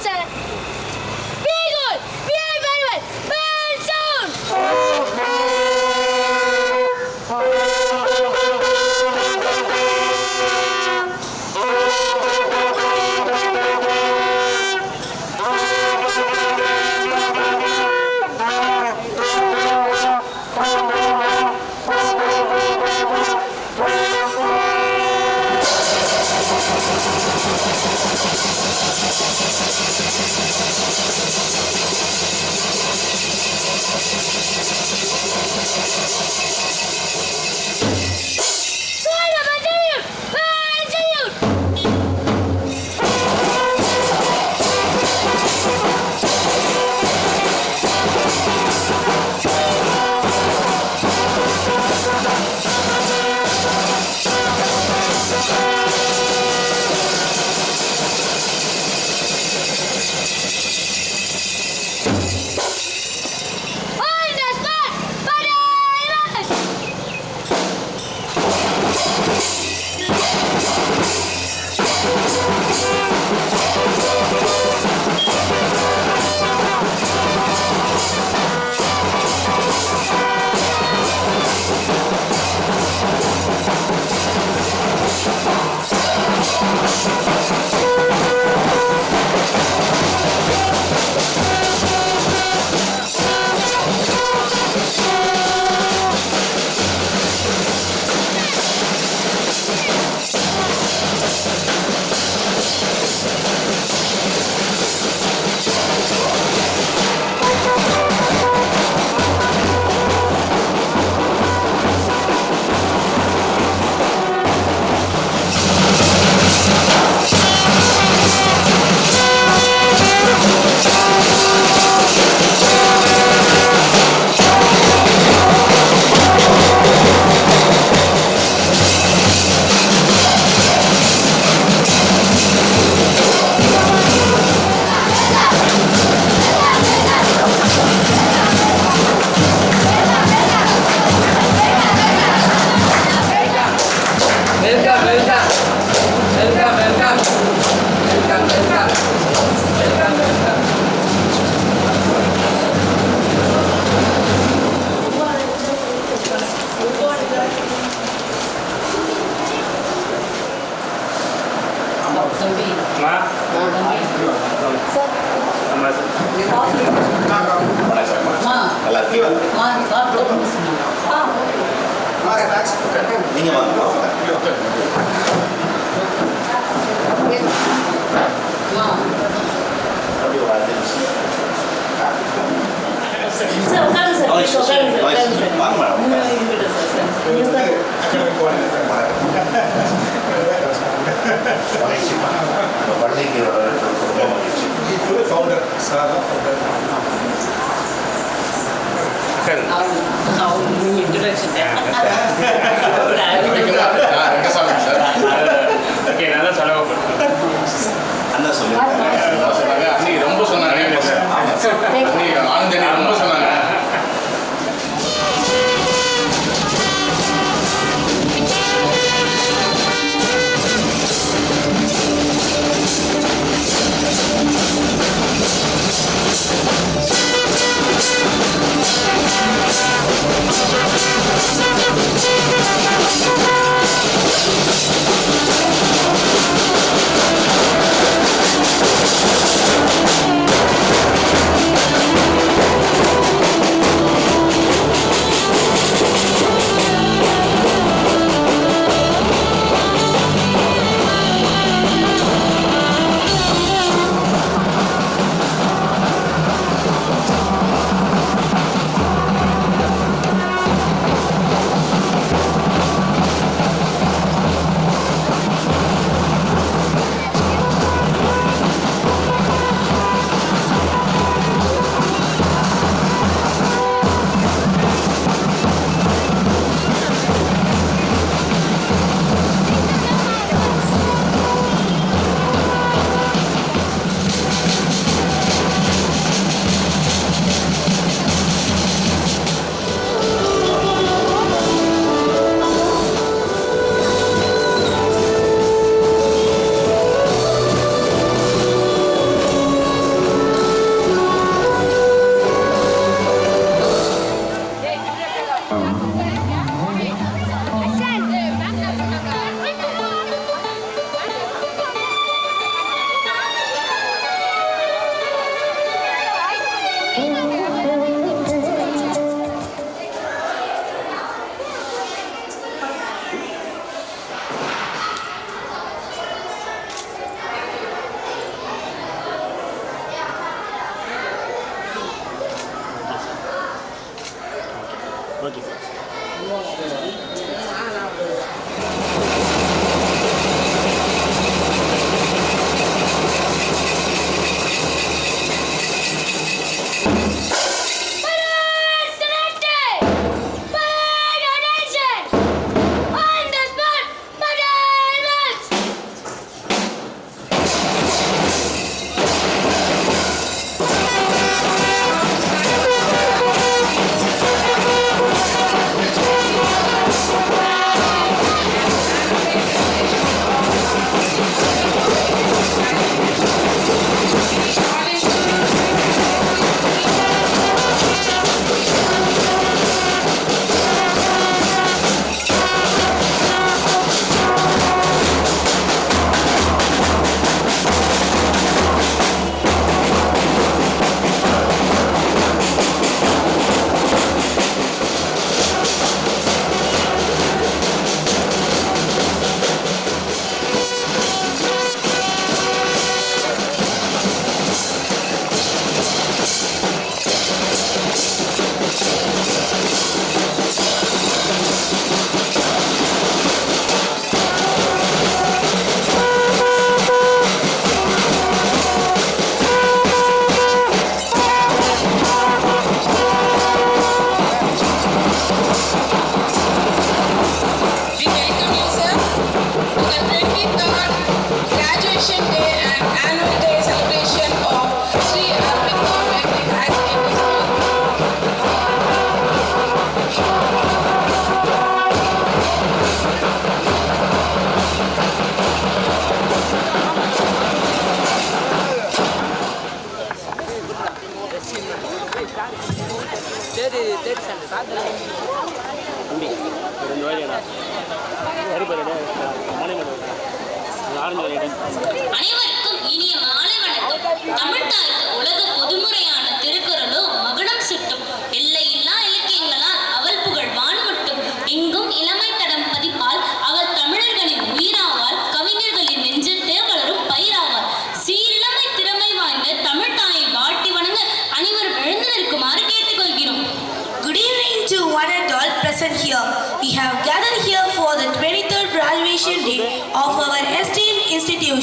sir. Be good. Behave very well. Burn sound.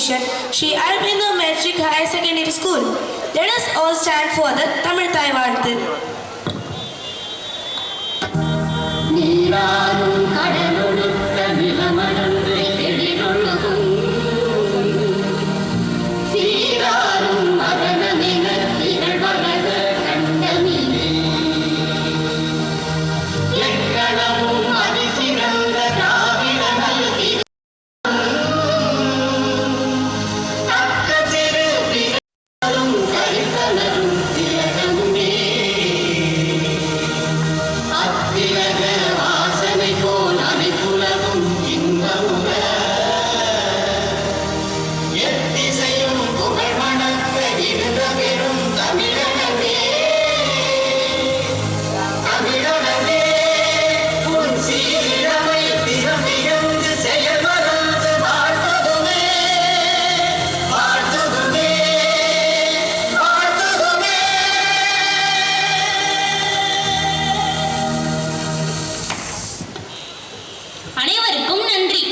institution, Sri Aurobindo Metric Higher Secondary School. Let us all stand for the Tamil Thai Vaarthu. நீராரும் கடலொடுக்க நிலமடந்து எழிலொழுகும் சீராரும் மரணமென திகழ்வரத கண்டமிலே எக்கணமும் அதிசிறந்த திராவிட நல்கி தக்க சிறு பிறரும் கரிசனரும் திலகமுமே அத்திலக வாசனை போல் அனைத்துலகும் இன்பமுற எத்திசையும் புகழ் மணக்க இருந்த பெரும் தமிழனவே தமிழனவே உன் சீரமை திறமிழந்து செயல் மறந்து வாழ்த்துதுமே வாழ்த்துதுமே வாழ்த்துதுமே. அனைவருக்கும் நன்றி.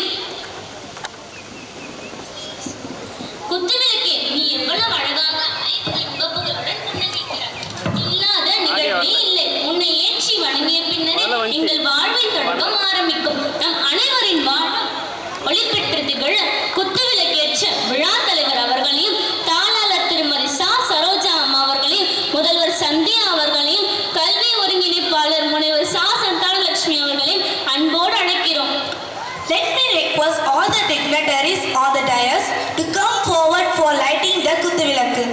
குத்துவிளக்கே, நீ எவ்வளவு அழகாக ஐந்து முகப்புகளுடன் புன்னகைக்கிறாய். இல்லாத நிகழ்வே இல்லை. உன்னை ஏற்றி வணங்கிய பின்னரே எங்கள் வாழ்வின் தொடக்கம் ஆரம்பிக்கும். நம் அனைவரின் வாழ்வும் ஒளி பெற்று திகழ குத்துவிளக்கேற்ற விழா தலைவர் அவர்களையும், தாளாளர் திருமதி சா சரோஜா அம்மா அவர்களையும், முதல்வர் சந்தியா அவர்களையும், கல்வி ஒருங்கிணைப்பாளர் முனைவர் சா சந்தானலட்சுமி அவர்களையும் அன்போடு அழைக்கிறோம். Let me request all the dignitaries on the dais to come forward for lighting the Kuthuvilakku.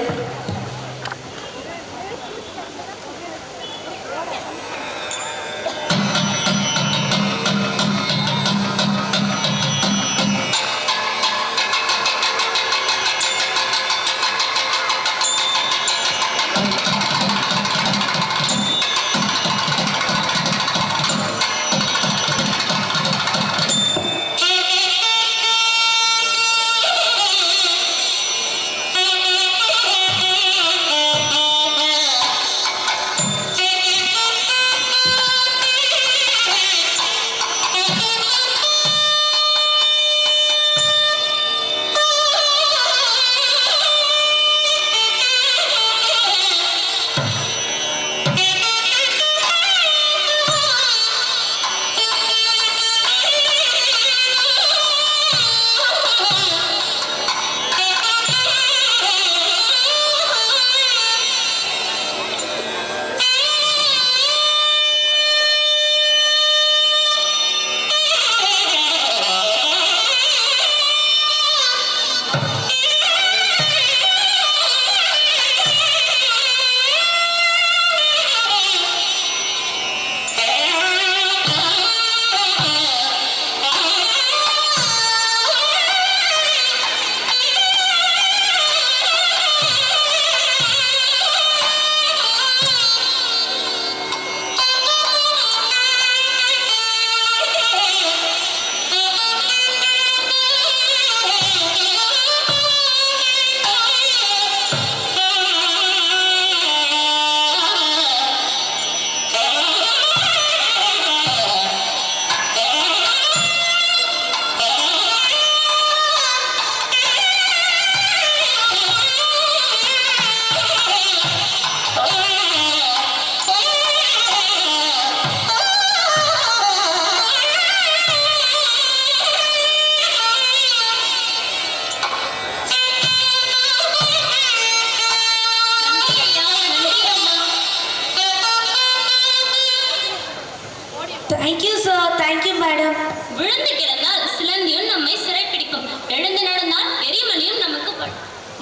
Thank you, sir. Thank you, madam. விழுந்து கிடந்தால் சிலந்தியும் நம்மை சிறைப்பிடிக்கும். எழுந்து நடந்தால் எரிமலையும் நமக்கு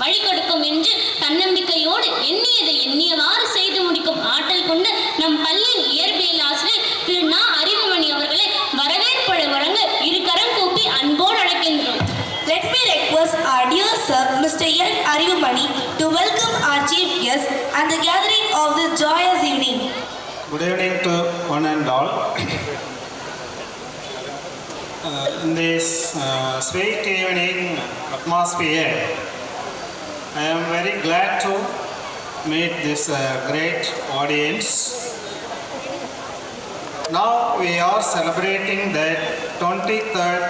வழி கொடுக்கும் என்று தன்னம்பிக்கையோடு எண்ணியதை எண்ணியவாறு செய்து முடிக்கும் ஆற்றல் கொண்டு நம் பள்ளியின் இயற்பியல் ஆசிரியர் திரு நா அறிவுமணி அவர்களை வரவேற்பு வழங்க இரு கரம் கூப்பி அன்போடு அழைக்கின்றோம். Let me request our dear sir, Mr. N. Arivumani, to welcome our chief guest and the gathering of this joyous evening. Good evening to one and all. In this sweet evening atmosphere, I am very glad to meet this great audience. Now we are celebrating the 23rd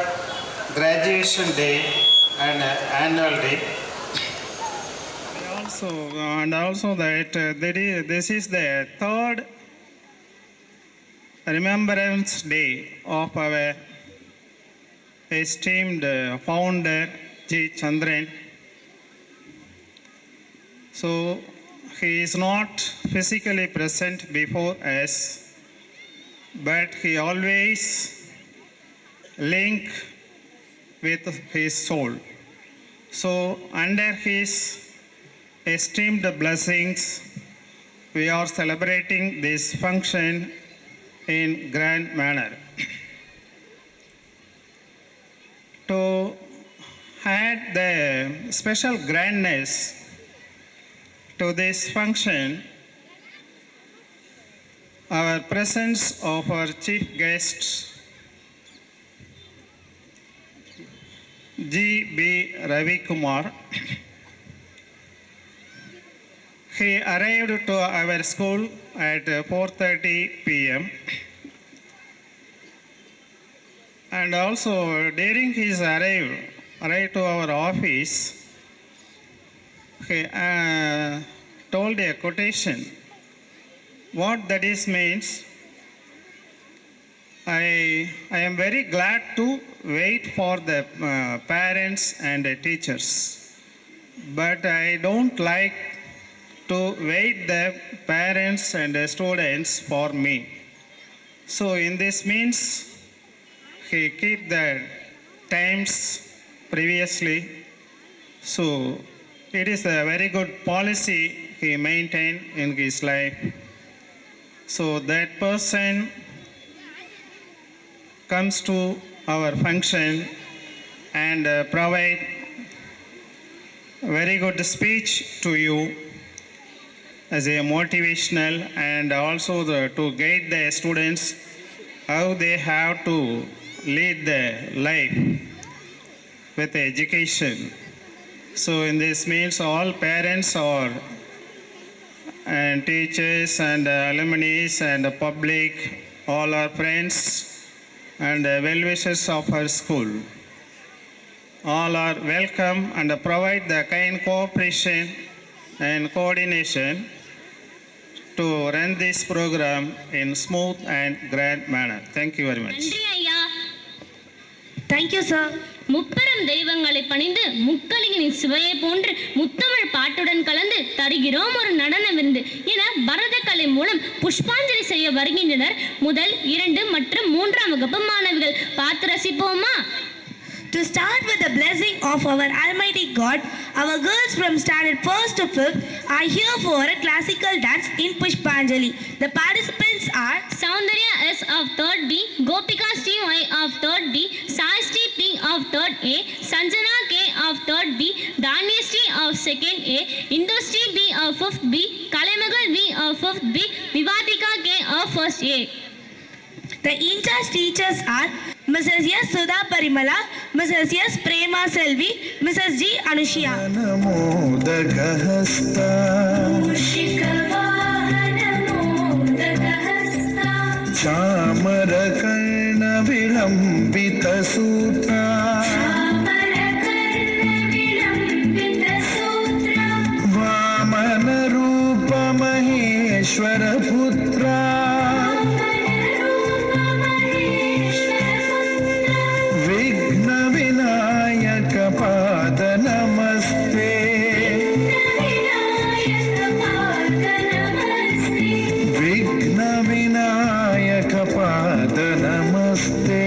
graduation day and annual day. Also that this is the third Remembrance Day of our esteemed founder G. Chandran. So he is not physically present before us, but he always link with his soul. So under his esteemed blessings, we are celebrating this function in grand manner. To add the special grandness to this function, our presence of our chief guest, G.B. Ravi Kumar. He arrived to our school at 4:30 p.m. And also during his arrival to our office, he told a quotation. What that is means, I am very glad to wait for the parents and the teachers, but I don't like to wait the parents and the students for me. So in this means, he keep the times previously. So it is a very good policy he maintained in his life. So that person comes to our function and provide very good speech to you as a motivational, and also to guide the students how they have to lead their life with education. So in this means all parents and teachers and alumni and the public, all our friends and well-wishers of our school, all are welcome and provide the kind cooperation and coordination to run this program in smooth and grand manner. Thank you very much. நன்றி ஐயா. Thank you, sir. முப்பெரும் தெய்வங்களை பணிந்து முக்களினின் சுவையை போன்று முத்தமிழ் பாட்டுடன் கலந்து தருகிறோம் ஒரு நடன விருந்து என பரதக்கலை மூலம் புஷ்பாஞ்சலி செய்ய வருகின்றனர் முதல் 2 மற்றும் 3ஆம் வகுப்பு மாணவிகள். பார்த்து ரசிப்போமா? To start with the blessing of our Almighty God, our girls from standard 1st to 5th are here for a classical dance in Pushpanjali. The participants are Soundarya S of 3rd B, Gopika Steve I of 3rd B, Sai Steve P of 3rd A, Sanjana K of 3rd B, Danya Steve of 2nd A, Indo Steve B of 5th B, Kalemagal V of 5th B, Vivadika K of 1st A. the in-charge teachers are Mrs. S. Sudha Parimala, Mrs. S. Prema Selvi, Mrs. G. Anushya. नमोदकहस्ता चामरकर्णविलम्बितसूत्रा वामनरूपमहेश्वरपुत्रा विघ्नविनायकपाद नमस्ते विघ्नविनायकपाद नमस्ते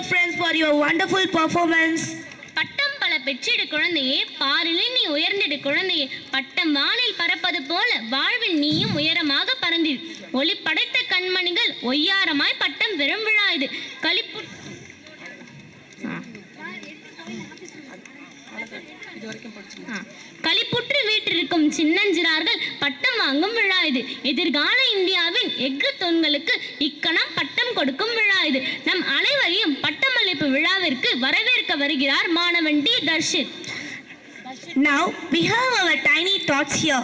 dear friends, for your wonderful performance. பட்டம் பல பெற்றிடு குழந்தையே, பாரினில் நீ உயர்ந்திடு குழந்தையே. பட்டம் வானில் பறப்பது போல வாழ்வில் நீயும் உயரமாக பறந்திடு. ஒளி படைத்த கண்மணிகள் ஒய்யாரமாய் பட்டம் பெறும் விழா இது. களிப்புற்று வீற்றிருக்கும் சின்னஞ்சிறார்கள் பட்டம் வாங்கும் விழா இது. எதிர்கால இந்தியாவின் எஃகு தூண்களுக்கு இக்கணம் பட்டம் கொடுக்கும் விழா இது. நம் அனைவரையும் பட்டமளிப்பு விழாவிற்கு வரவேற்க வருகிறார் மாணவன் T Dharshith. Now we have our tiny thoughts here.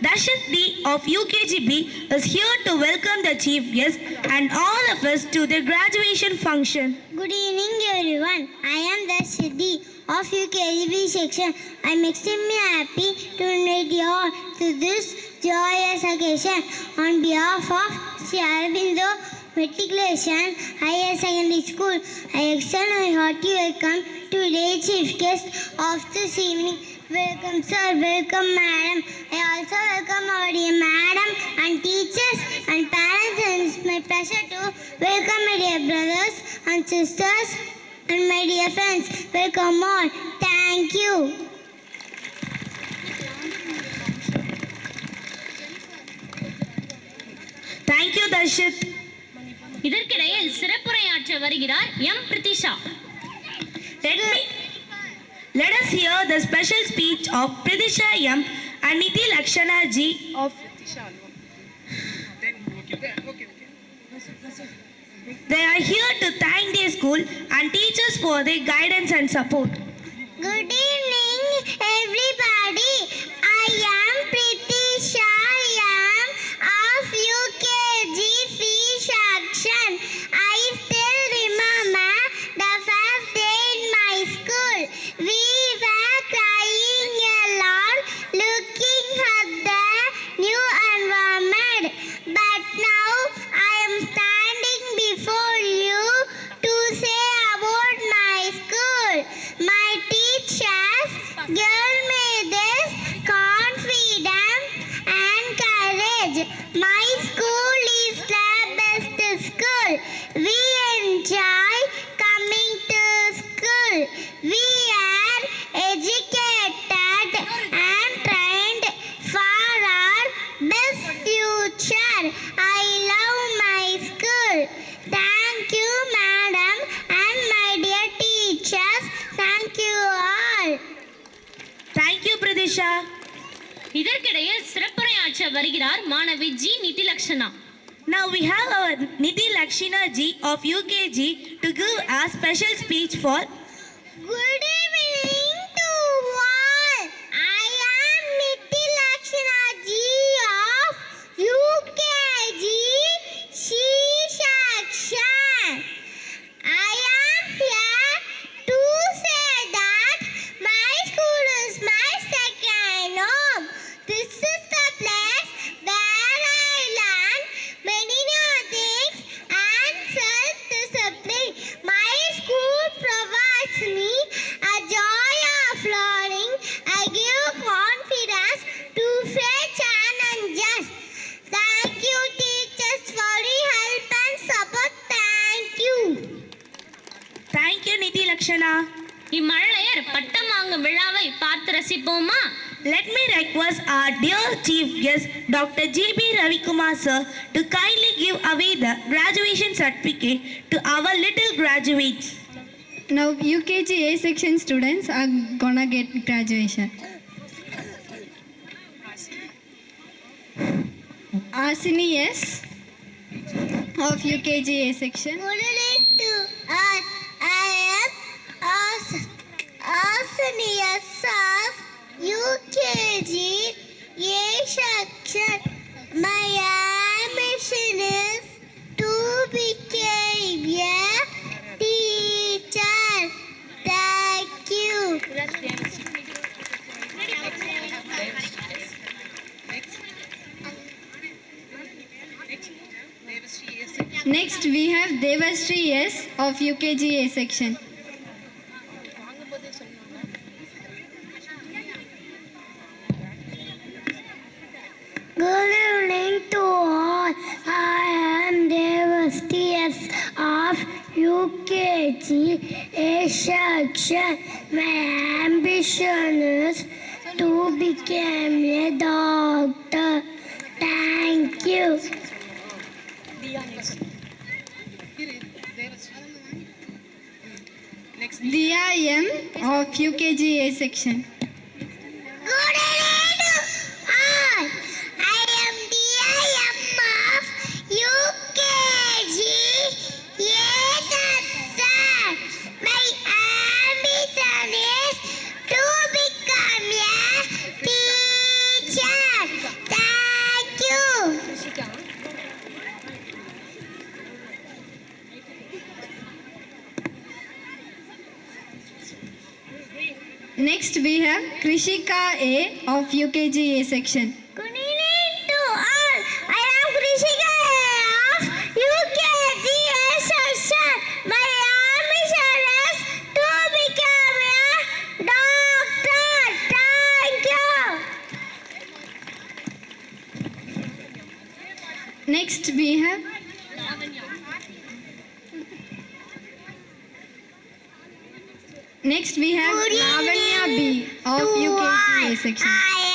Darshit D of UKGB is here to welcome the chief guest and all of us to the graduation function. Good evening everyone. I am Darshit D of UKGB section. I am extremely happy to invite you all to this joyous occasion. On behalf of Sri Aurobindo Matriculation Higher Secondary School, I extend my hearty welcome to today's chief guest of this evening. Welcome sir, welcome madam. I also welcome our dear madam and teachers and parents, and it's my pleasure to welcome my dear brothers and sisters and my dear friends. Welcome all. Thank you. Thank you, Darshit. இதற்கிடையில் சிறப்புரையாற்ற வருகிறார் M Prithisha. Let us hear the special speech of Pridisha M and Nidhi Lakshana Ji of They are here to thank their school and teachers for their guidance and support. Good evening everybody. I am Pridisha M of UKG C section. I still remember the first day in my school. We were crying a lot looking at the new environment. But now I am standing before you to say about my school. My teachers gave me this confidence and courage. My school is the best school. We enjoy coming to school. We are educated and trained for our best future. I love my school. Thank you, madam, and my dear teachers. Thank you all. Thank you, Pridisha. இதற்கிடையில் சிறப்புரையாற்ற வருகிறார் மாணவி G நிதி Lakshana. Now we have our Nidhi Lakshana Ji of UKG to give a special speech for Good evening to all. I am Nidhi Lakshana Ji of UKG C section. I am here to say that my school is my second home. This is the place where I learn many new things and self-discipline. My school provides me a joy of learning. I give confidence to face challenges. Thank you, teachers, for your help and support. Thank you. Thank you, Nidhi Lakshana. இம்மழலையர் பட்டம் வாங்கும் விழாவை பார்த்து ரசிப்போமா? Let me request our dear chief guest Dr. G.B. Ravikumar sir to kindly give away the graduation certificate to our little graduates. Now UKG A section students are gonna get graduation. Asini S of UKG A section. Good evening to all. I am Asanias of UKG A section. My ambition is to become a teacher. Thank you. Next we have Devashree S of UKG A section. Good evening to all. I am Devashree of UKG A section. My ambition is to become a doctor. Thank you. Diya M of UKG A section. Good evening to all. I am DIM of UKG. Yes, sir. My ambition is to become a teacher. Thank you. Next we have Krishika A of UKG A section. Good evening to all. I am Krishika of UKG section. My ambition is to become a doctor. Thank you. Next we have Good Lavanya B evening of to UKG A all. section. I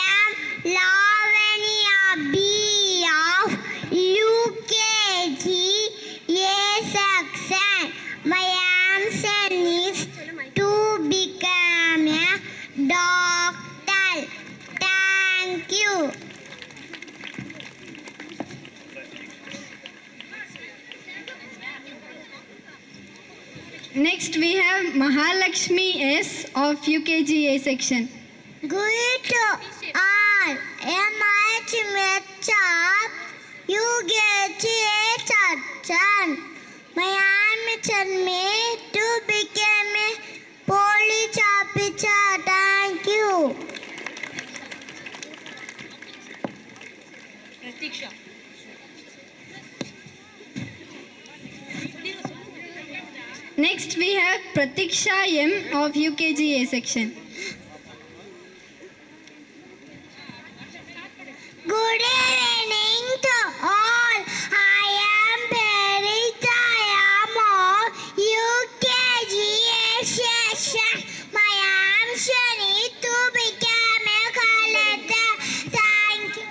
am Lavanya B of UKG A section. My ambition is to become a doctor. Thank you. Next we have Mahalakshmi S of UKG A section. Good to all. Am I of UKG A section? My ambition is to become a police officer. Thank you. Next we have Pratiksha M of UKG A section. Good evening to all. I am Perita of UKG A section. My ambition is to become a collector. Thank you.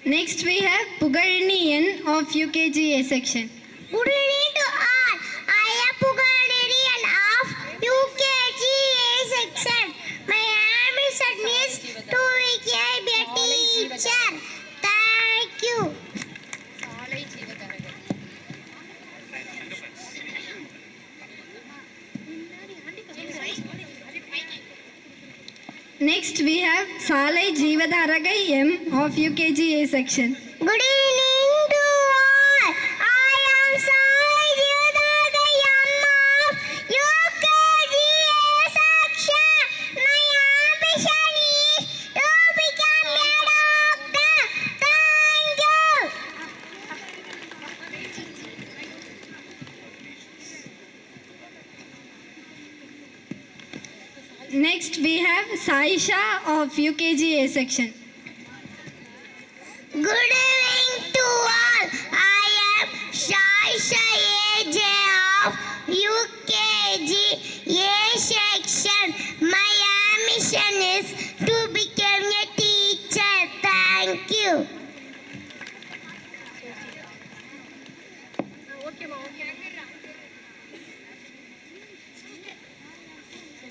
Next we have Pugarini N of UKG A section. Good evening to all. I am Pugalerian of UKG A section. My ambition is to become a teacher. Thank you. Next we have Salai Jeevadharagai M of UKG A section. Good evening to all. I am Sai Jyodagai of UKG A section. My ambition is to become a doctor. Thank you. Next we have Saisha of UKG A section. Good evening to all. I am Shaisha AJ of UKG A section. My ambition is to become a teacher. Thank you.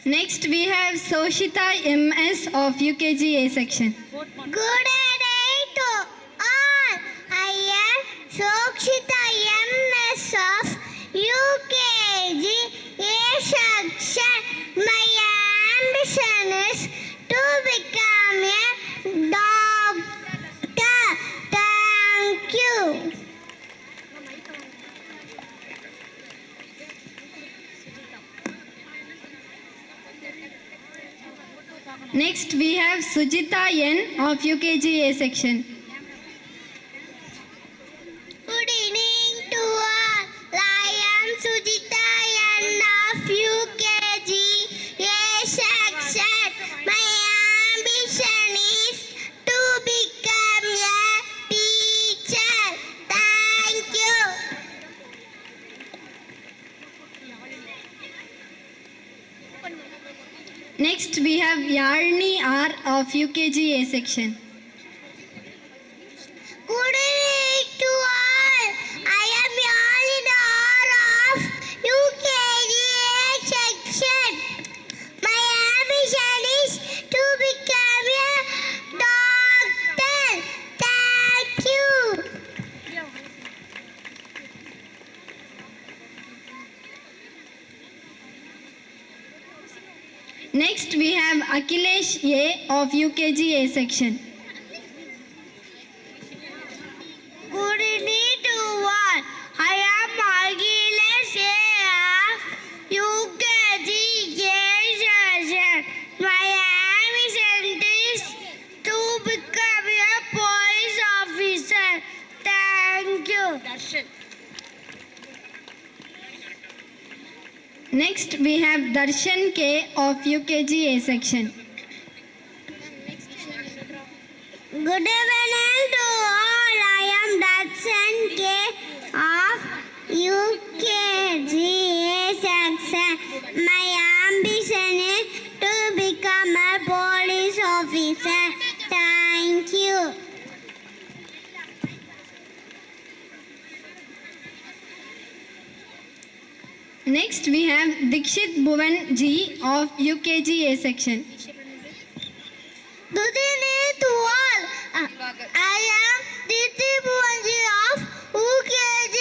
Next we have Soshita MS of UKG A section. Good evening to all. I am Sokshita MS of UKG A section. My ambition is to become a doctor. Thank you. Next we have Sujita N of UKG A section. Good evening to all. I am Sujita N of UKG A section. have Yarni R of UKG A section. Good evening to all. I am Yalin R of UKG section. My ambition is to become a doctor. Thank you. Next we have Akhilesh A of UKG A section. Good evening to all. I am Akhilesh A of UKG section. My ambition is to become a police officer. Thank you. Next we have Darshan K of UKG A section. Good evening to all. I am Darshan K of UKG section. My ambition is to become a police officer. Thank you. Next we have Dikshit Bhuvan G of UKG A section. Good evening to all. I am Diti Bhuvanji of UKG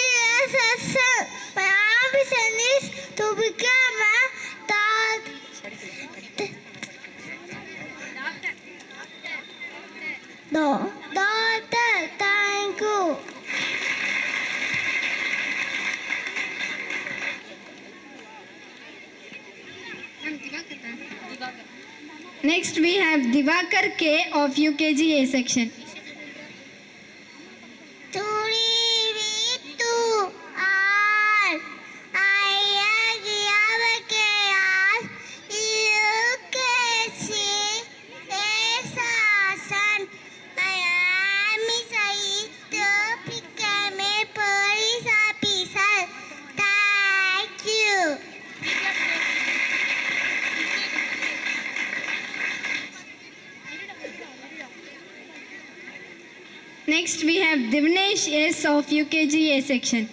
section. My ambition is to become a doctor. Thank you. Next we have Divakar K of UKG A section. Good evening to all. I am Divakar of UKG section. My ambition is to become a police officer. Thank you. Next we have Divnesh S of UKG A section.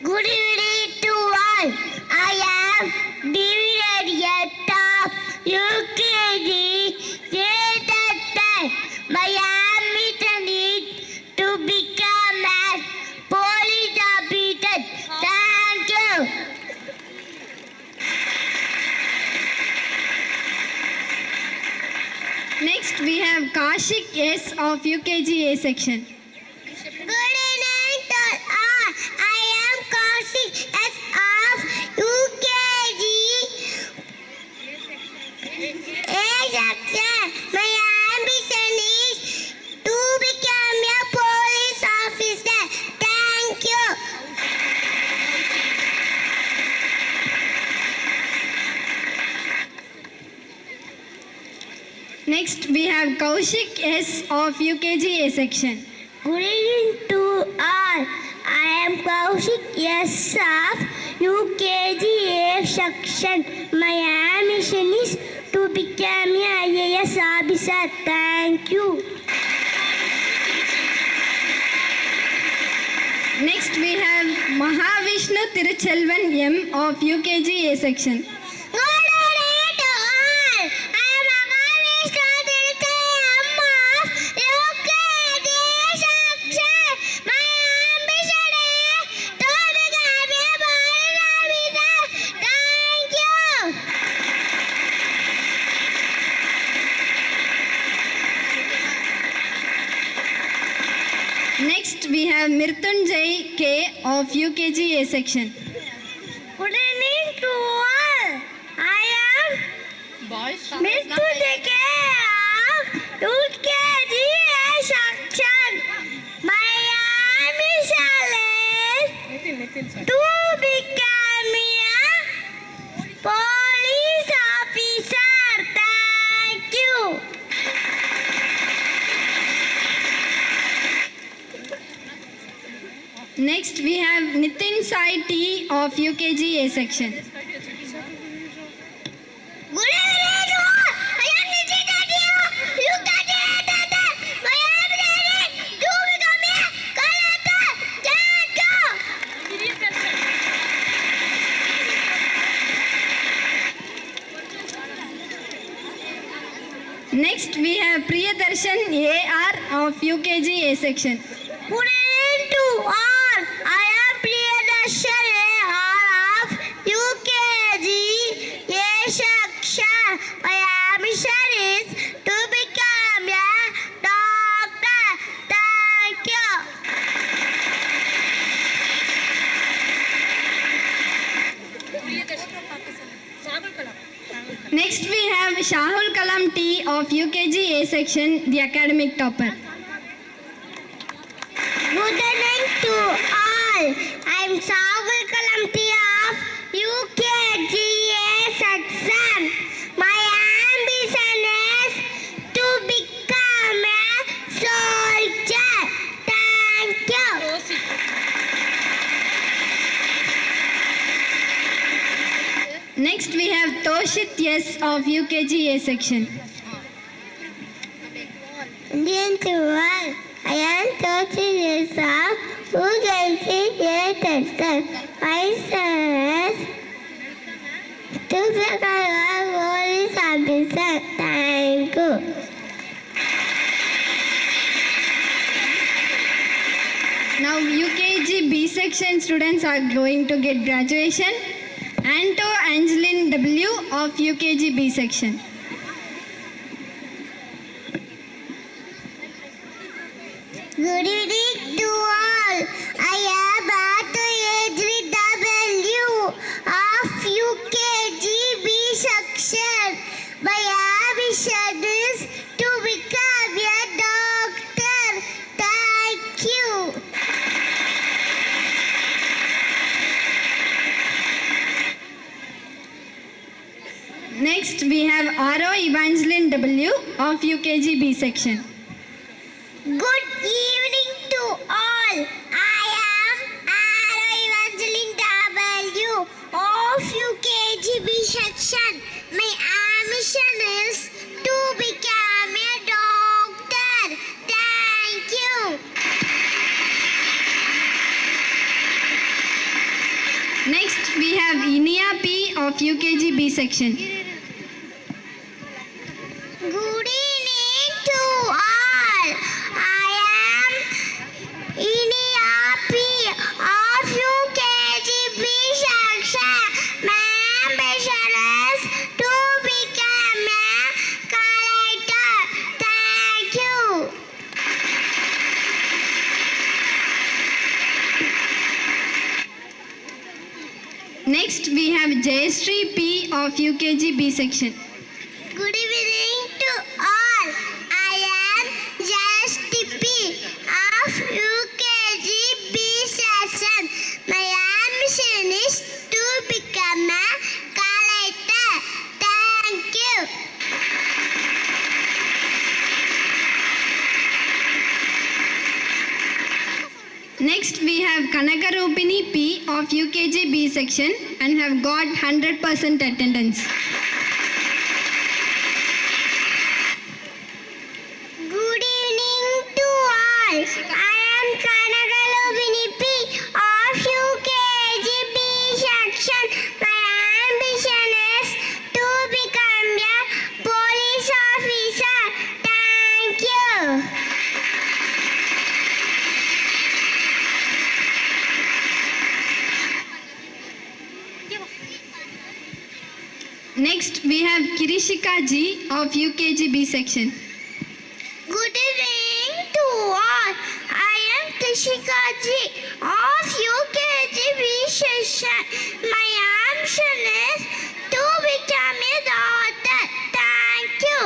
Good evening to all. I am David Yet of UKG section. My ambition is to become a police officer. Thank you. Next we have Kashik S of UKG A section. Good evening to all. I am Kaushik S of UKG A section. My ambition is to become a police officer. Thank you. Next we have Kaushik S of UKG A section. Good evening to all. I am Kaushik S of UKG A section. My ambition is to become a IAS officer. Thank you. Next we have Mahavishnu Tiruchelvan M of UKG A section. Good evening to all. I am Mahavishnu Tiruchelvan of UKG section. My ambition is to become a police officer. Thank you. Next we have Mrityunjay K of UKG A section. Good evening to all. I am Mr. J.K. of UKG section. My ambition is to become a police officer. Thank you. Next we have Nitin Sai T of UKG A section. Good evening Next we have Priyadarshan AR of UKG A section. Good evening to all. I am Priyadarshan AR of UKG A section. My ambition is to become a doctor. Thank you. Next we have Shahul Kalam T of UKG A section, the academic topper. Good evening to all. I am Shahul Kalam T of UKG A section. My ambition is to become a soldier. Thank you. Next we have Toshit S of UKG A section. Indian to all. I am 30 years of UKG A section. My son to become a police officer. Thank you. Now UKG B section students are going to get graduation. Anto Angeline W of UKG B section. Good evening to all. I am Anto Angeline W of UKG B section. My ambition is to become a doctor. Thank you. Next we have RO Evangeline W of UKG B section. Good evening to all. I am Ara Evangeline W of UKG B section. My ambition is to become a doctor. Thank you. Next we have Inia P of UKG B section. Good evening to all. I am Iniapi of UKG B section. My ambition is to become a collector. Thank you. Next we have Jayashree P of UKG B section. Good evening to all. I am Jayashree P of UKG B section. My ambition is to become a collector. Thank you. Next we have Kanakarupini P of UKG B section and have got 100% attendance. Good evening to all. I am Kanakalubini P of UKG B section. My ambition is to become a police officer. Thank you. Next we have Kirishika G of UKG B section. Good evening to all. I am Tishika G of UKG B section. My ambition is to become a doctor. Thank you.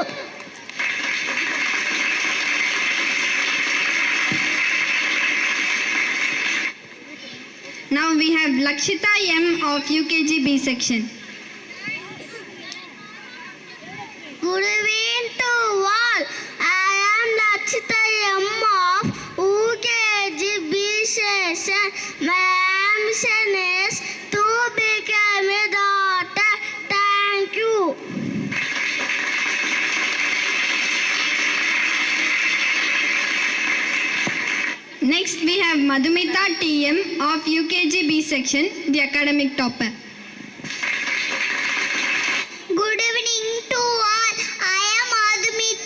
Now we have Lakshita M of UKG B section. Good evening to all. I am Lakshita M of UKG B section. My ambition is to become a doctor. Thank you. Next we have Madhumita TM of UKG B section, the academic topper. Good evening to all. I am Madhumita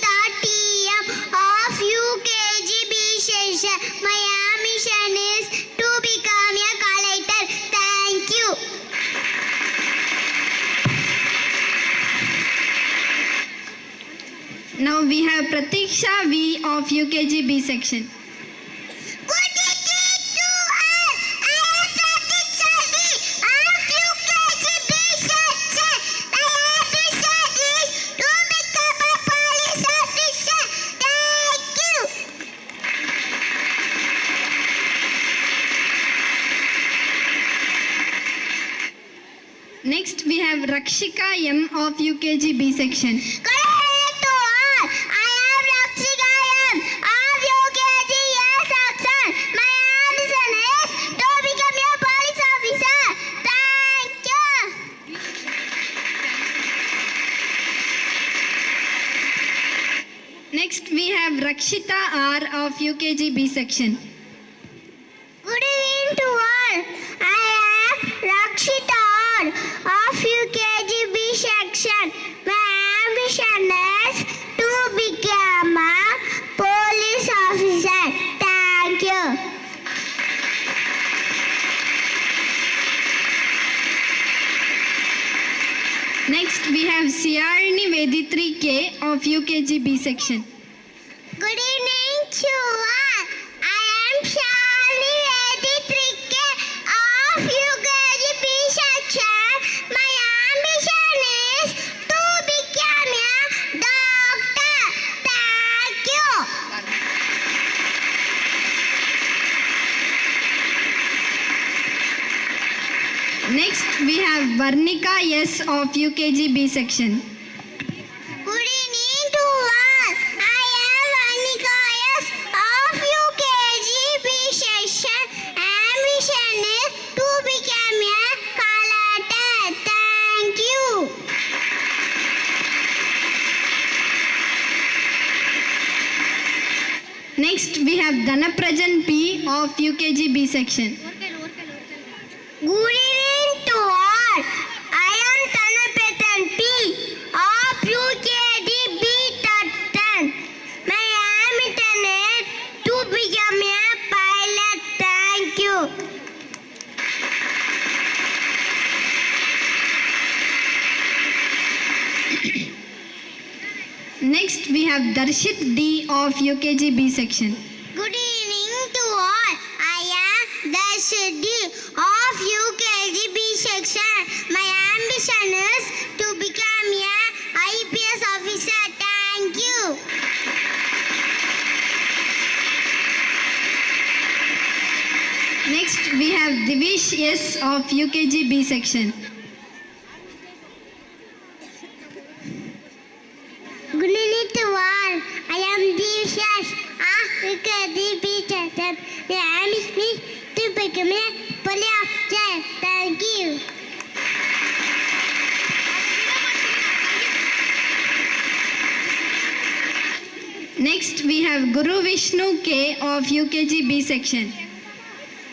Now we have Pratiksha V of UKG B section. Good evening to all. I am Pratiksha V of UKG B section. My ambition is to become a police officer. Thank you. Next we have Rakshika M of UKG B section. Good evening to all. I am Rakshika M of UKG A section. My ambition is to become a police officer. Thank you. Next we have Rakshita R of UKG B section. Good evening to all. I am Rakshita R of UKG B section. My ambition is to become a police officer. Thank you. Next we have Siarni Veditri K of UKG B section. Good evening to all. I am Shali Veditrike of UKG B section. My ambition is to become a doctor. Thank you. Next we have Varnika S of UKG B section. Good evening to all. I am Anika S of UKG B section. Ambition is to become a collector. Thank you. Next we have Dhanaprajan P of UKG B section. Good evening to all. I am Dhanaprajan P of UKG B section. My ambition is to become a pilot. Thank you. Next we have Darshit D of UKG B section. Good evening to all. I am Darshit of UKG B section. My ambition is to become a IPS officer. Thank you. Next we have Divish S of UKG B section. Good evening to all. I am Divyash of UKG B section. My ambition is to become a police officer. Thank you. Next we have Guru Vishnu K of UKG B section.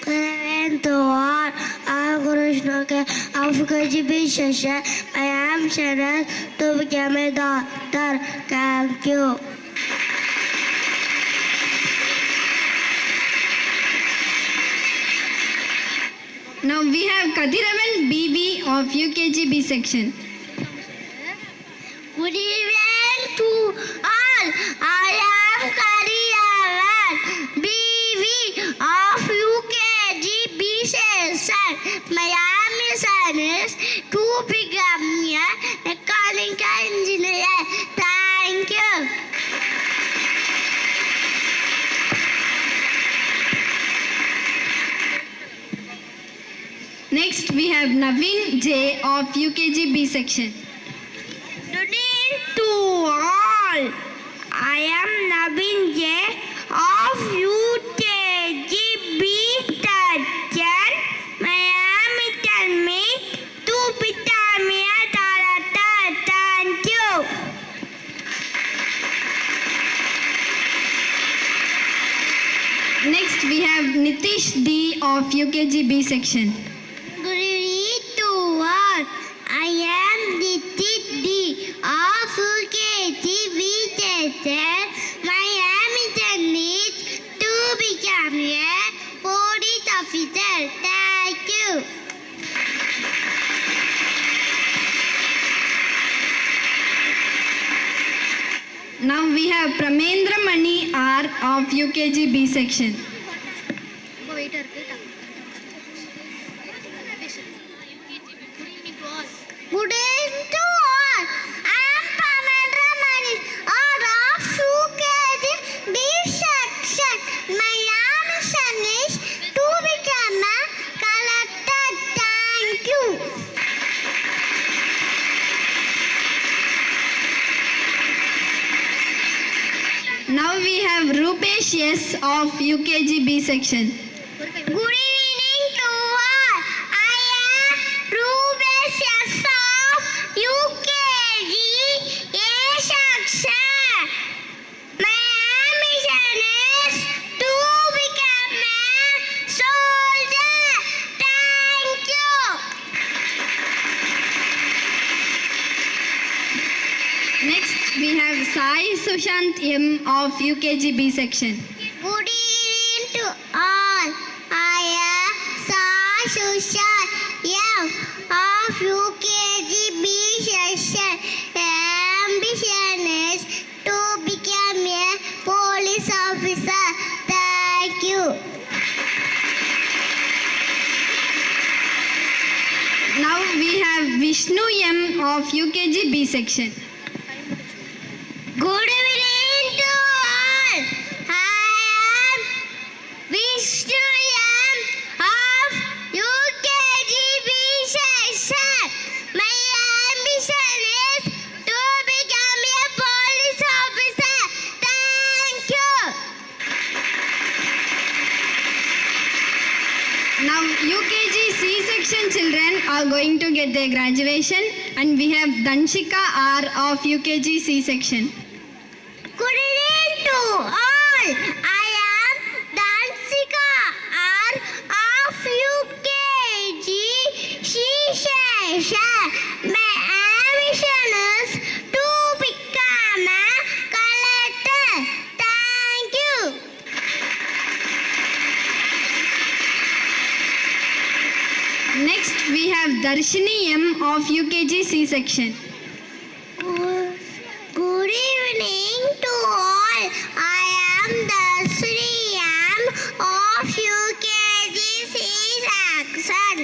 Good evening to all. I am Guru Vishnu K of UKG B section. My ambition is to become a doctor. Thank you. Now we have Kadiravan BB of UKG B section. Good evening to all. I am Kadiravan BV of UKG B section. My ambition is to become a mechanical engineer. Thank you. Next we have Naveen J of UKG B section. Good evening to all. I am Nabin J of UKG B section. My ambition is to become a doctor. Thank you. Next we have Nitish D of UKG B section. Good evening to all. I am Nitish D of UKG B section. My ambition is to become a police officer. Thank you. Now we have Pramendra Mani R of UKG B section. Good evening to all. I am Pramendra Mani, R of UKG B section. My ambition is to become a collector. Thank you. Now we have Rupesh S of UKG B section. Good evening to all. I am Rubesh S of UKG A section. My ambition is to become a soldier. Thank you. Next we have Sai Sushant M of UKG B section. Good evening to all. I am Sai Sushan M of UKG B section. Ambition is to become a police officer. Thank you. Now we have Vishnu M of UKG B section. Good evening to all. I am Vishnu M of UKG B section. My ambition is to become a police officer. Thank you. Now UKG C section children are going to get their graduation, and we have Danshika R of UKG C section. Good evening to all. I am Dansika R of UKG C section. My ambition is to become a collector. Thank you. Next we have Darshini M of UKG C section. Good evening to all. I am Dasri M of UKG C section.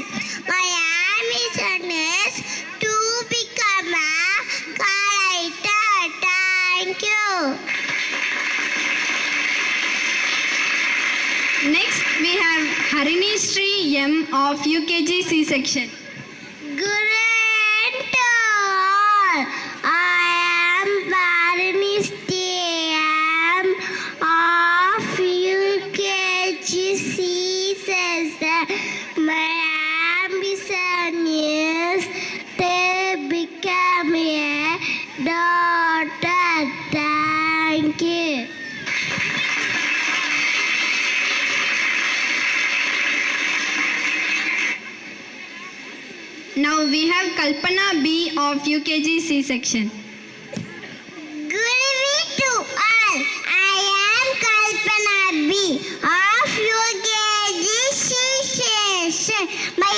My ambition is to become a collector. Thank you. Next we have Harini Sri M of UKG C section. Good evening to all. I am Varanisti M of UKG C section. My ambition is to become a doctor. Thank you. Now we have Kalpana B of UKG C section. Good evening to all. I am Kalpana B of UKG C section. My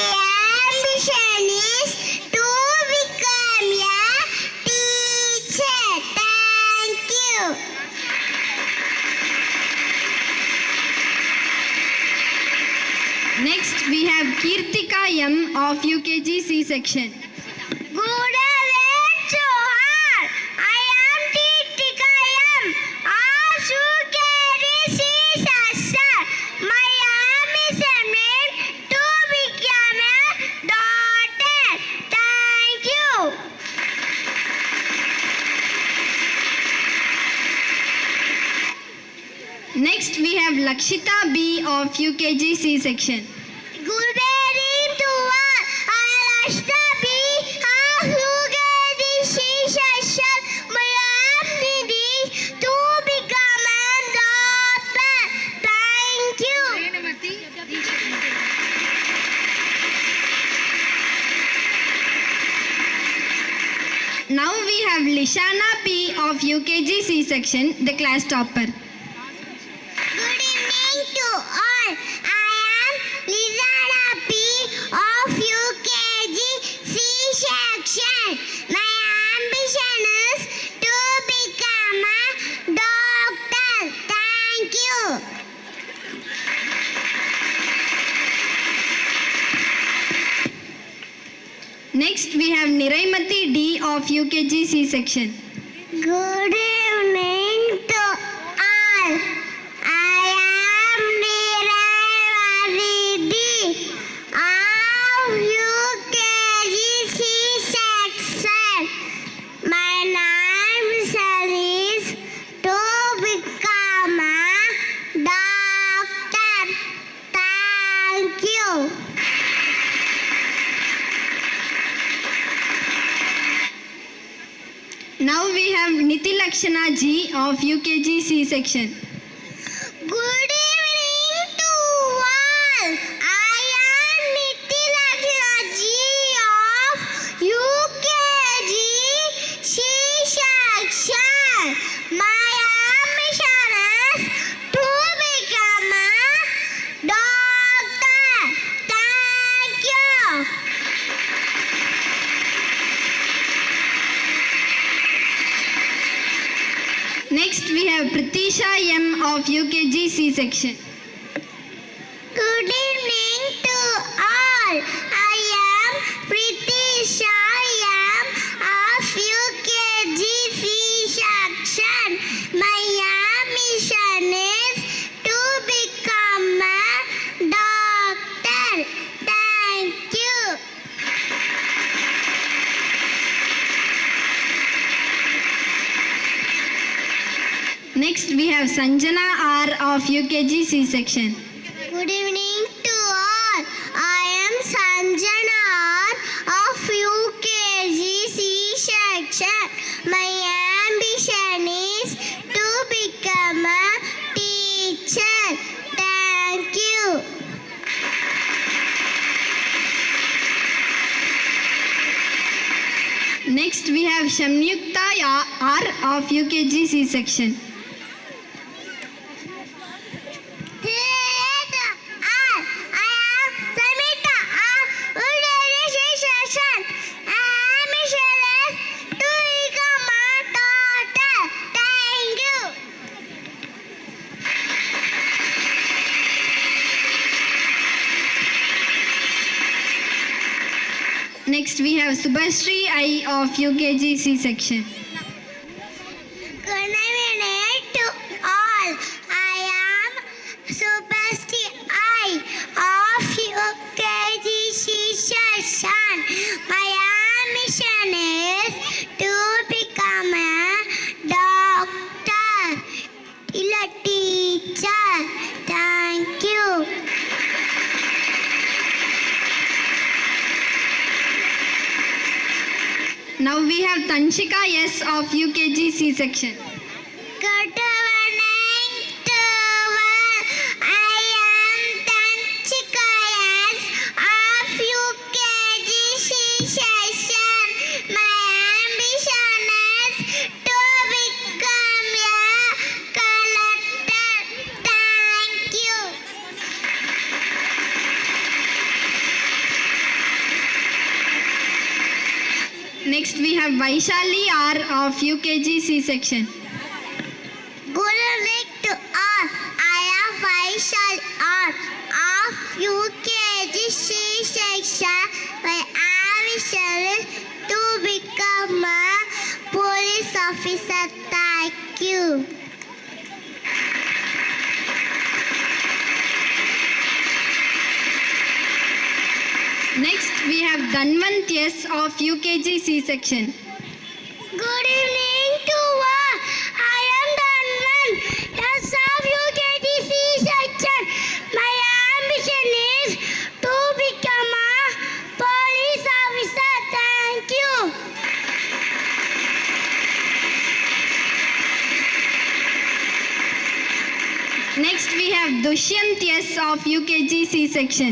ambition is to become a teacher. Thank you. Next we have Kirtika M of UKG C section. Good evening to all. I am Titika M of UKG C section. My ambition is to become a doctor. Thank you. Next we have Lakshita B of UKG C section. Good evening to all. I am Ashta B of UKG C section. My ambition is to become a doctor. Thank you. Now we have Lishana P of UKG C section, the class topper. Good evening to all. I am Lizana P of UKG C section. My ambition is to become a of UKG C section. Good evening to all. I am Niravaridi of UKG C section. My ambition is to become a doctor. Thank you. Now we have Niti Lakshana Ji of UKG C section. Good evening to all. I am Niti Lakshana Ji of UKG C section. My ambition is to become a doctor. Thank you. Next we have Pritisha M of UKG C section. Good evening to all. I am Pritisha M of UKG C section. My ambition is to become a doctor. Thank you. Next we have Sanjana R of UKG C section. Good evening to all. I am Sanjana of UKG C section. My ambition is to become a teacher. Thank you. Next we have Shamyukta R of UKG C section. Next we have Subhashri I of UKG C section. Good evening to all. I am Subhashri I of UKG C section. My ambition is to become a doctor, a teacher. Thank you. Now we have Tanshika S of UKG C section. Good evening to all. I am Tanchika S of UKG C section. My ambition is to become a collector. Thank you. Next we have Vaishali R of UKG C section. Good evening to all. I am Vaishal R of UKG C section. My ambition is to become a police officer. Thank you. Next we have Dhanwant S of UKG C section. Good evening to all. I am Dhanwan S of UKG C section. My ambition is to become a police officer. Thank you. Next we have Dushyant S of UKG C section.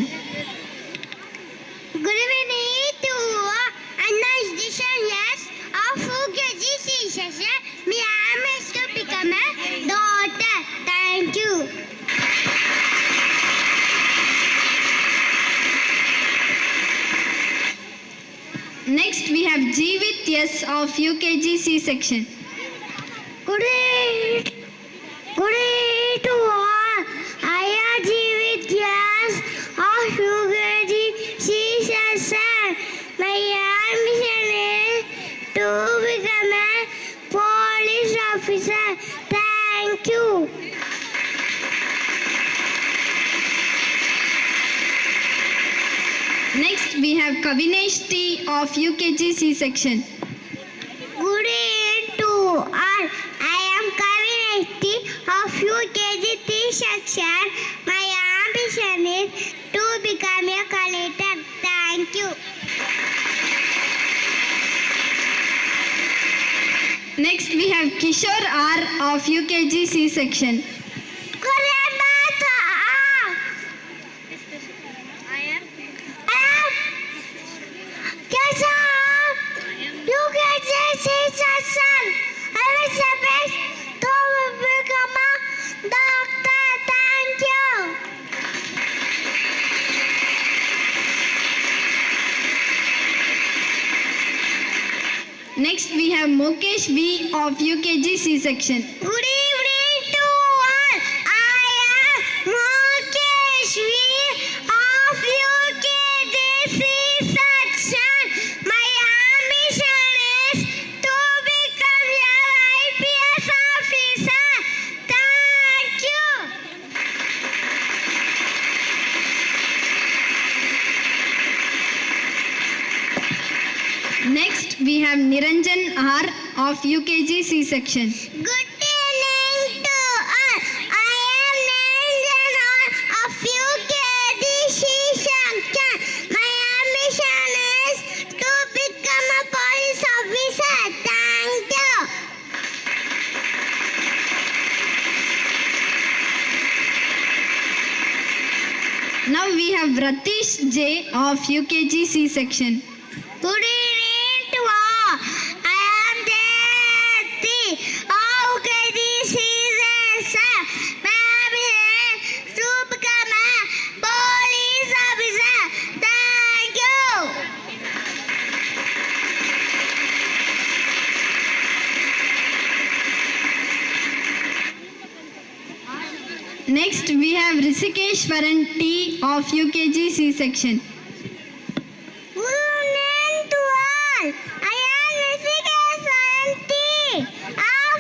Good evening to all. Anna's Dishan yes of UKG C section. My ambition is to become a daughter. Thank you. Next we have Jeevit S of UKG C section. Good evening to all. I am Jeevit yes of UKG C section. My ambition is to officer. Thank you. Next, we have Kavinesh T of UKG C section. Good evening to all. I am Kavinesh T of UKG T section. My ambition is to become a collector. Thank you. Next, we have Kishore R of UKG C section. Next, we have Mukesh V of UKG C section. Good evening to all. I am Mukesh V of UKG C section. My ambition is to become an IPS officer. Thank you. Next, we have Niranjan R of UKG C section. Good evening to all. I am Niranjan R of UKG C section. My ambition is to become a police officer. Thank you. Now we have Ratish J of UKG C section. Good evening to all. I am Jayati of UKG C section. My ambition is to become a police officer. Thank you. Next, we have Rishikeshwaran T of UKG C section. Good evening to all. I am Rishikesh T of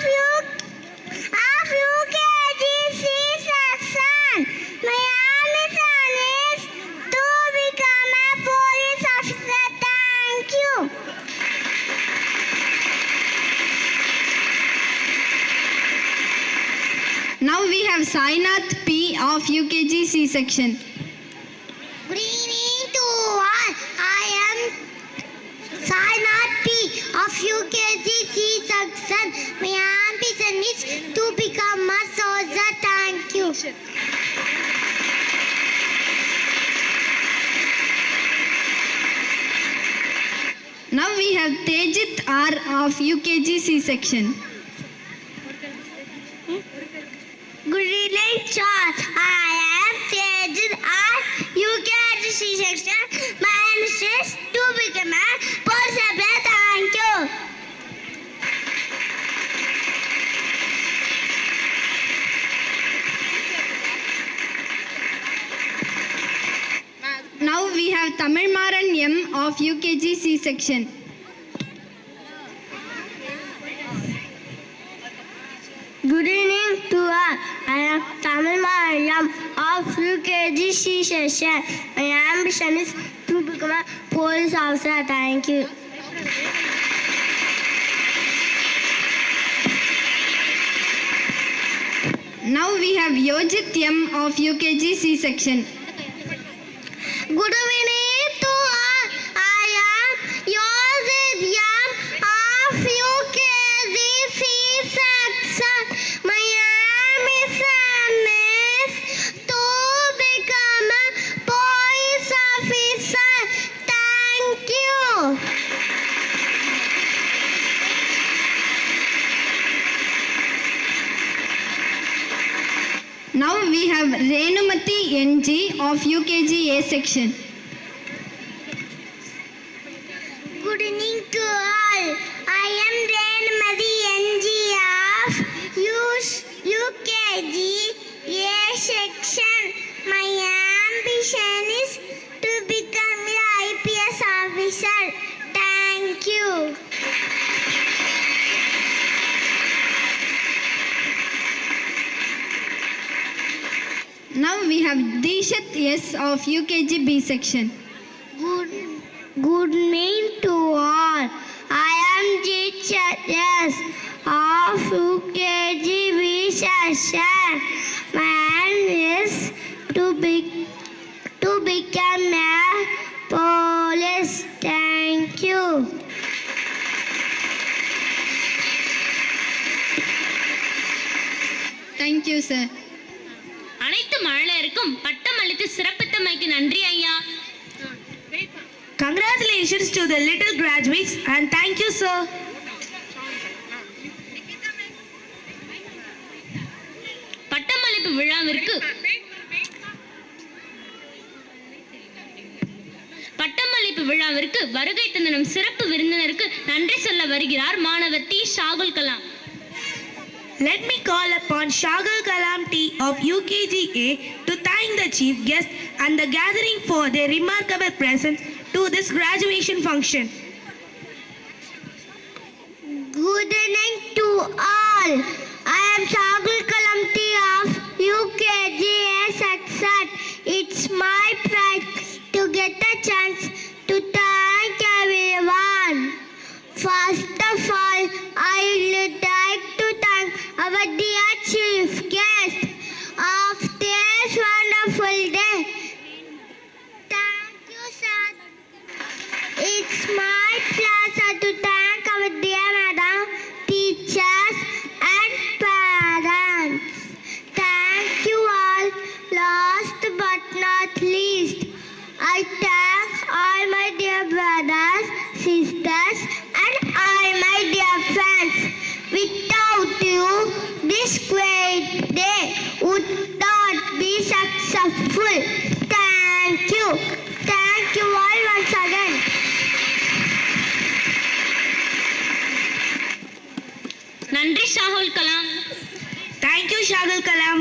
UKG C section. My ambition is to become a police officer. Thank you. Now we have Sainath P of UKG C section. Good evening to all. I am Sainath P of UKG C section. My ambition is to become a soldier. Thank you. Now we have Tejit R of UKG C section. Good evening, sir. I am Tejit R, UKG C section. My ambition is to become a police officer. Thank you. Now we have Tamilmaran M of UKG C section. Good evening to all. I am Tamil Malayam of UKG C section. My ambition is to become a police officer. Thank you. Now we have Yojit M of UKG C section. Good evening to all. I am Yosef Yam of UKG C section. My ambition is to become a police officer. Thank you. Now we have Renumati NG of UKG A section. Good evening to all. I am Renmadi NG of UKG A section. My ambition is to become an IPS officer. Thank you. Now we have Dishat S of UKG B section. Good evening to all. I am teacher S of UKG B section. My aim is to become a police. Thank you. Thank you, sir. அனைத்து மழலையருக்கும் பட்டம் அளித்து சிறப்பித்தமைக்கு நன்றி ஐயா. Congratulations to the little graduates and thank you, sir. பட்டமளிப்பு விழாவிற்கு வருகை தந்த நம் சிறப்பு விருந்தினருக்கு நன்றி சொல்ல வருகிறார் மாணவர் T Shahul Kalam. Let me call upon Shagul Kalam T of UKGA to thank the chief guest and the gathering for their remarkable presence to this graduation function. Good evening to all. I am Shagul Kalam T of UKGA section. It's my pride to get a chance to thank everyone. First of all, I would like to thank our dear chief guest of this wonderful day. Thank you, sir. It's my pleasure to thank our dear madam, teachers, and parents. Thank you all. Last but not least, I thank all my dear brothers, sisters, and all my dear friends. Without you, this great day would not be successful. Thank you. Thank you all once again. நன்றி Shahul Kalam. Thank you, Shagul Kalam.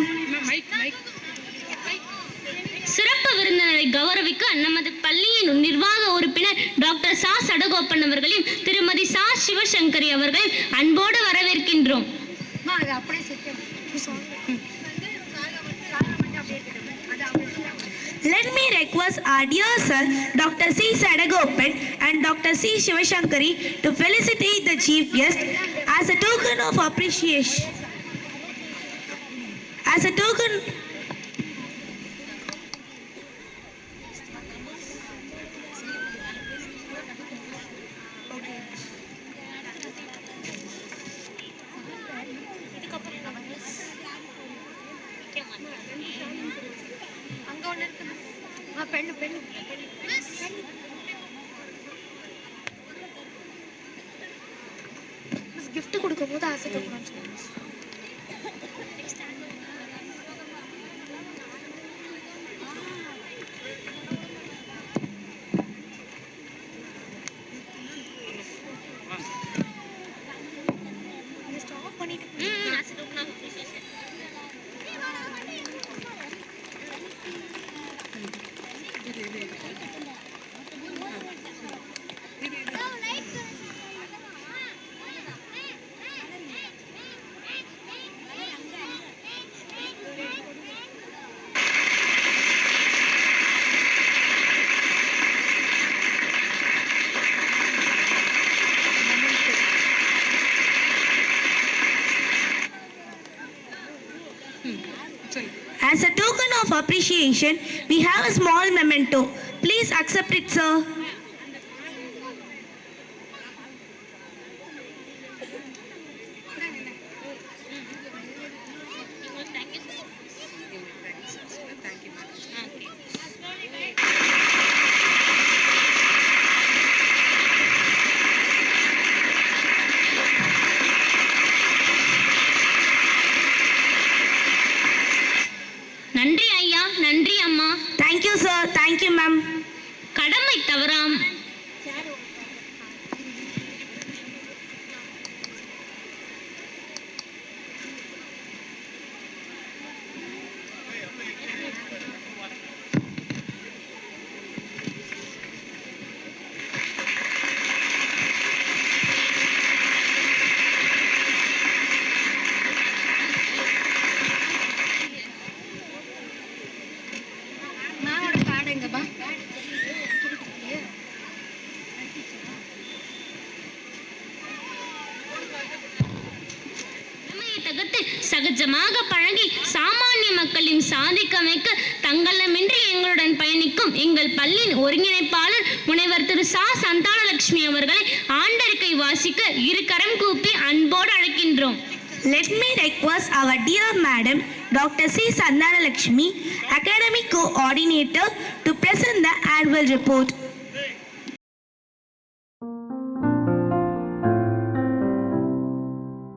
சிறப்பு விருந்தினரை கௌரவிக்க நமது பள்ளியின் நிர்வாக உறுப்பினர் doctor சா சடகோப்பன் அவர்களையும் திருமதி சா சிவசங்கரி அவர்களையும் அன்போடு வரவேற்கின்றோம். Let me request our dear sir, Dr. C. Sadagopan and Dr. C. Shivashankari to felicitate the chief guest as a token of appreciation. As a token gift கொடுக்கும்போது ஆசைப்படணும். As a token of appreciation, we have a small memento. Please accept it, sir. நன்றி ஐயா, நன்றி அம்மா. Thank you, sir. Thank you, ma'am. கடமை தவறாம். சகஜமாக பழகி சாமானிய மக்களின் சாதிக்கமைக்க தங்களமின்றி எங்களுடன் பயணிக்கும் எங்கள் பள்ளியின் ஒருங்கிணைப்பாளர் முனைவர் திரு சா சந்தானலட்சுமி அவர்களை ஆண்டறிக்கை வாசிக்க இருகரம் கூப்பி அன்போடு அழைக்கின்றோம். Let me request our dear Madam Dr. C. Sandana Lakshmi, Academic Coordinator, to present the annual report.